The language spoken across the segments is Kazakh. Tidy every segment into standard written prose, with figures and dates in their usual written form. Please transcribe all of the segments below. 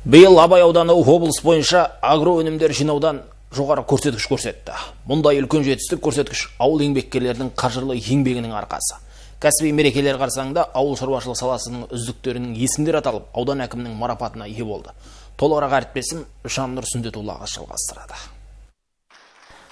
Биыл Абай ауданы облыс бойынша агро өнімдер жинаудан жоғары көрсеткіш көрсетті. Мұндай үлкен жетістік көрсеткіш ауыл еңбеккерлерінің қажырлы еңбегінің арқасы. Кәсіби мерекелер қарсаңында ауыл шаруашылық саласының үздіктерінің есімдері аталып, аудан әкімінің марапатына ие болды. Толығырақ әріптесім Жаннұр Сүндетұлы жалғастырады.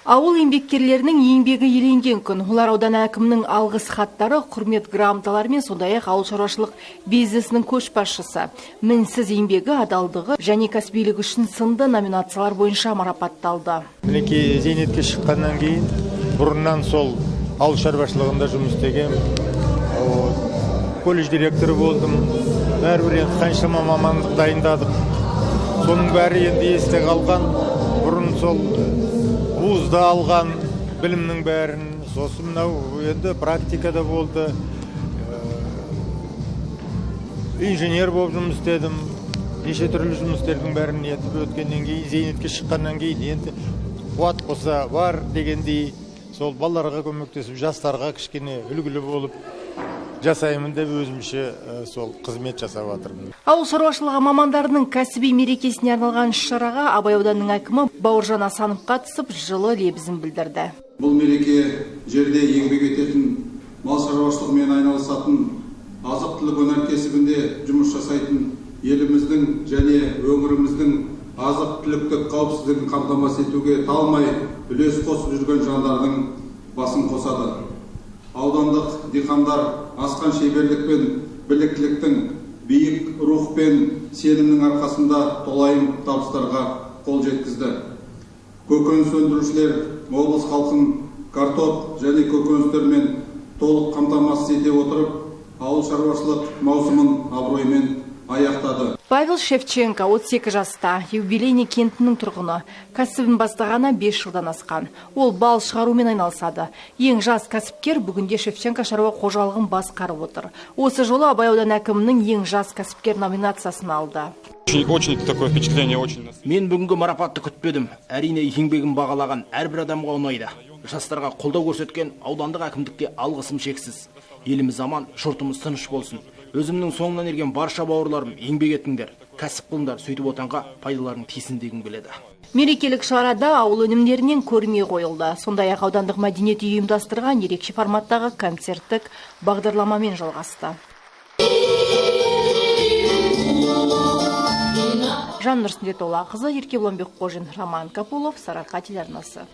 Ауыл еңбеккерлерінің еңбегі еленген күн. Олар аудан әкімінің алғыс хаттары, құрмет грамоталары мен сондай-ақ ауыл шаруашылық бизнесінің көшбасшысы, мінсіз еңбегі, адалдығы және кәсібилігі үшін сынды номинациялар бойынша марапатталды. Мінекей зейнетке шыққаннан кейін бұрыннан сол ауыл шаруашылығында жұмыс істегем. Колледж директоры болдым. Бәрібір қаншама мамандық дайындадық. Соның бәрі енді есте қалған. Бұрын сол вузда алған білімнің бәрін, сосын мынау енді практикада болды. Инженер болып жұмыс істедім. Неше түрлі жұмыстердің бәрін етіп өткеннен кейін, зейнетке шыққаннан кейін енді қуат болса бар дегендей, сол балаларға көмектесіп, жастарға кішкене үлгілі болып жасаймын деп өзімше сол қызмет жасап жатырмын. Ауыл шаруашылығы мамандарының кәсіби мерекесіне арналған шараға Абай ауданының әкімі Бауыржан Асанов қатысып, жылы лебізін білдірді. Бұл мереке жерде еңбек ететін, мал шаруашылығымен айналысатын, азық-түлік өнеркәсібінде жұмыс жасайтын еліміздің және өңіріміздің азық-түліктік қауіпсіздігін қамтамасыз етуге талмай үлес қосып жүрген жандардың басын қосады. Аудандық диқандар асқан шеберлік пен біліктіліктің, биік рух пен сенімнің арқасында толайым табыстарға қол жеткізді. Көкөніс өндірушілер облыс халқын картоп және көкөністермен толық қамтамасыз ете отырып, ауыл шаруашылық маусымын абыроймен аяқтады. Павел Шевченко 32 жаста, юбилейный кентінің тұрғыны. Кәсібін бастағаны 5 жылдан асқан. Ол бал шығарумен айналысады. Ең жас кәсіпкер бүгінде Шевченко шаруа қожалығын басқарып отыр. Осы жолы Абай ауданы әкімінің ең жас кәсіпкер номинациясын алды. Мен бүгінгі марапатты күтпедім. Әрине еңбегін бағалаған әрбір адамға ұнайды. Жастарға қолдау көрсеткен аудандық әкімдікке алғысым шексіз. Еліміз аман, жұртымыз тыныш болсын. Өзімнің соңынан ерген барша бауырларым еңбек етіңдер, кәсіп қылыңдар, сөйтіп отанға пайдаларын тисін дегім келеді. Мерекелік шарада ауыл өнімдерінен көрме қойылды. Сондай-ақ аудандық мәдениет үйі ұйымдастырған ерекше форматтағы концерттік бағдарламамен жалғасты. Жаннұр Сүндетұлы, Еркебұлан Бекқожин, Роман Капулов, Сарыарқа телеарнасы.